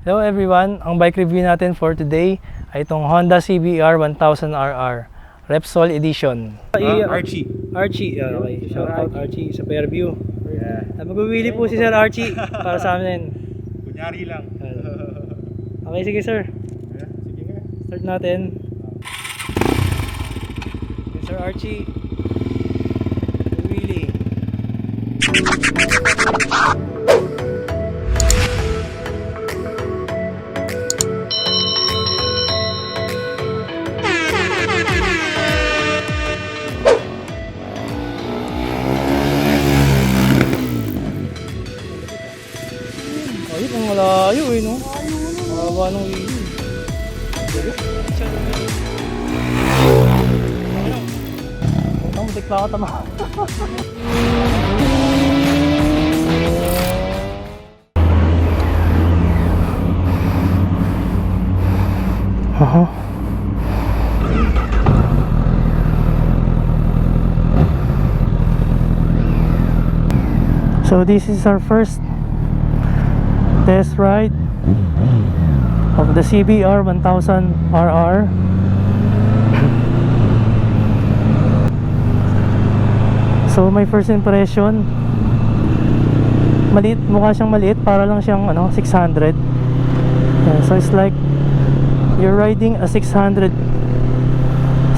Hello everyone, ang bike review natin for today ay itong Honda CBR1000RR Repsol Edition. Archie. Archie, okay. Shout out Archie sa Fairview. Magwiwili po si Sir Archie para sa amin. Kunyari lang. Okay, sige sir. Sige nga. Start natin. Sir Archie. Magwiwili. Ayun, ang malayo eh, no? Mahaba nung wheel. Ang mutik pa ako tama. So this is our first test ride of the CBR1000RR. So my first impression, maliit, mukha siyang maliit, para lang siyang 600. So it's like you're riding a 600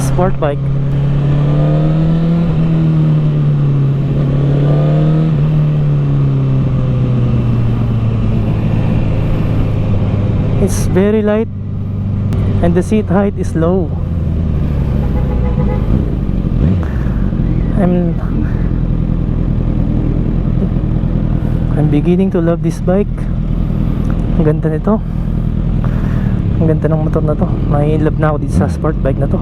sport bike. It's very light and the seat height is low. I'm beginning to love this bike. Ang ganda nito. Ang ganda ng motor na to. May love na ako dito sa sport bike na to.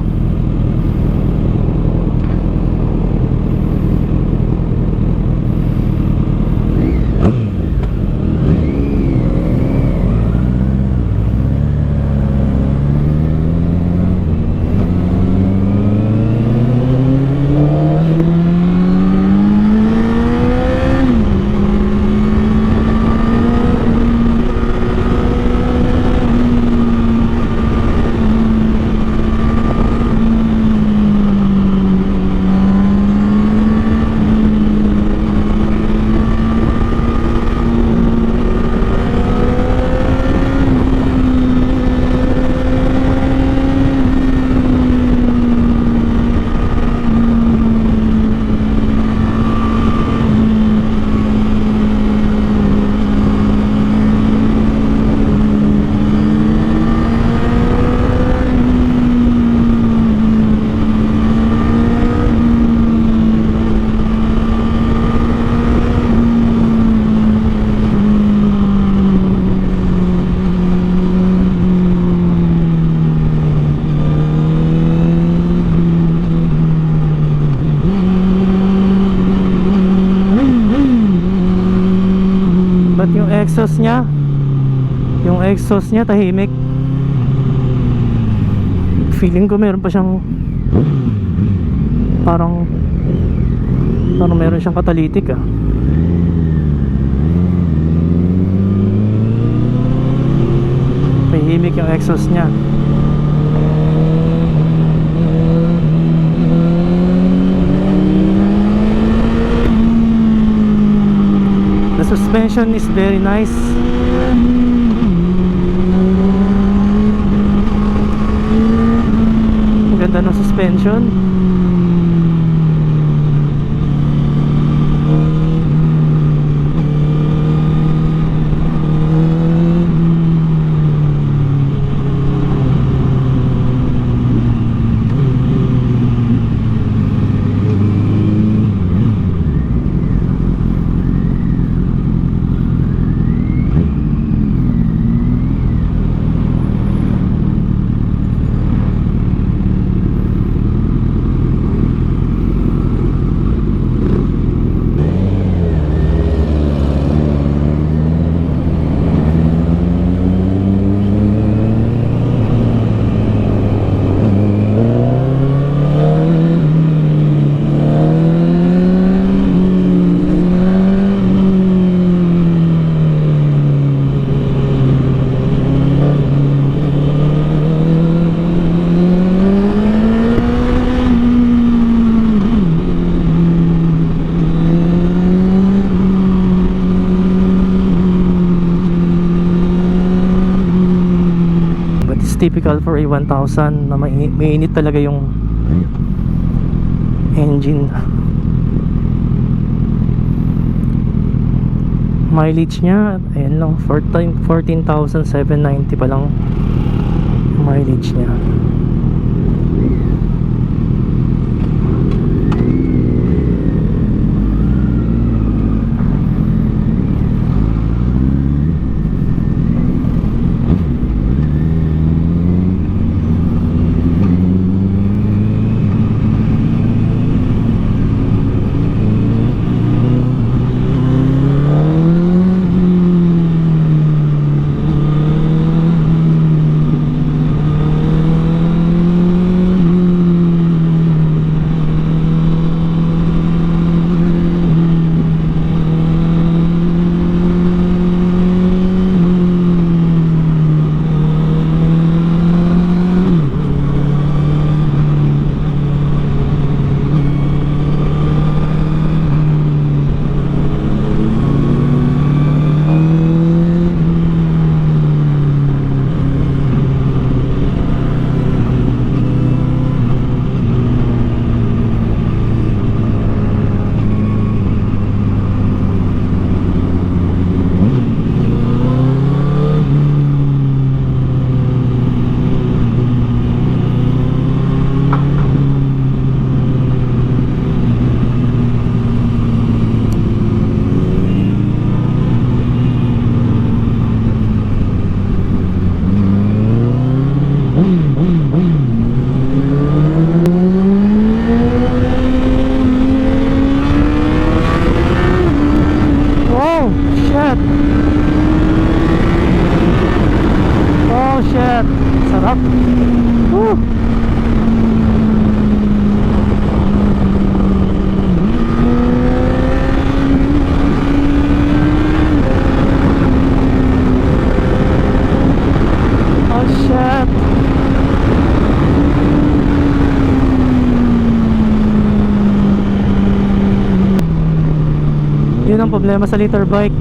Yung exhaust niya tahimik. Feeling ko meron pa siyang parang meron siyang catalytic tahimik yung exhaust niya. The suspension is very nice. Ang ganda ng suspension. typical for a 1000 na mainit talaga yung engine. Mileage nya ayan lang, 14,790 pa lang mileage nya. Sarap. Woo. Oh shit. Yun ang problema sa liter bike.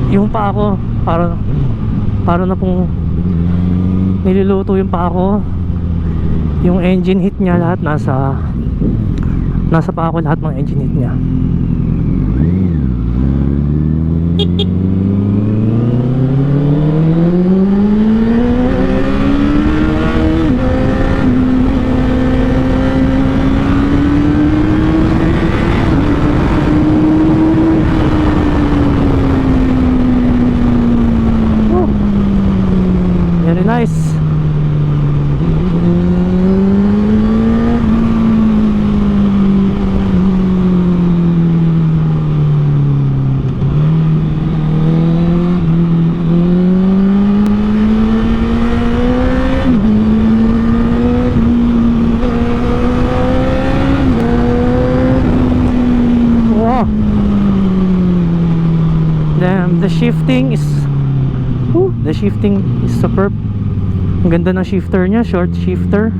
Yung paa ko para na pong niluluto yung paa ko. Yung engine heat niya lahat nasa paa ko, lahat ng engine heat niya. Very nice. Wow. Damn, the shifting is superb. Ang ganda ng shifter niya, short shifter.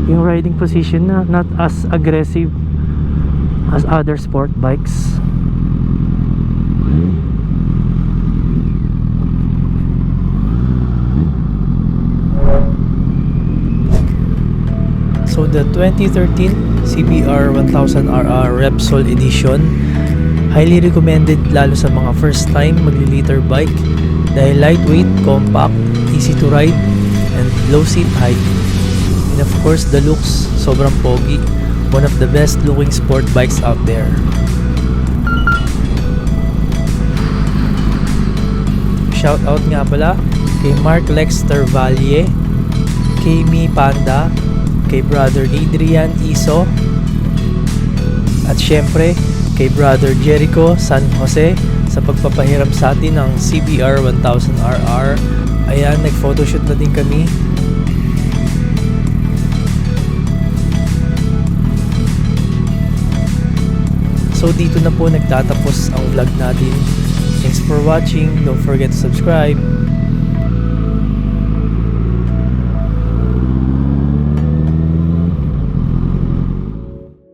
Yung riding position na not as aggressive as other sport bikes. So the 2013 CBR1000RR Repsol Edition. Highly recommended lalo sa mga first time magli-liter bike dahil lightweight, compact, easy to ride, and low seat height. And of course, the looks, sobrang pogi. One of the best looking sport bikes out there. Shout out nga pala kay Mark Lexter Valle, kay Mi Panda, kay Brother Adrian Iso, at syempre kay Brother Jericho San Jose sa pagpapahiram sa atin ng CBR1000RR. Ayan, nag-photoshoot na din kami. So dito na po nagtatapos ang vlog natin. Thanks for watching. Don't forget to subscribe.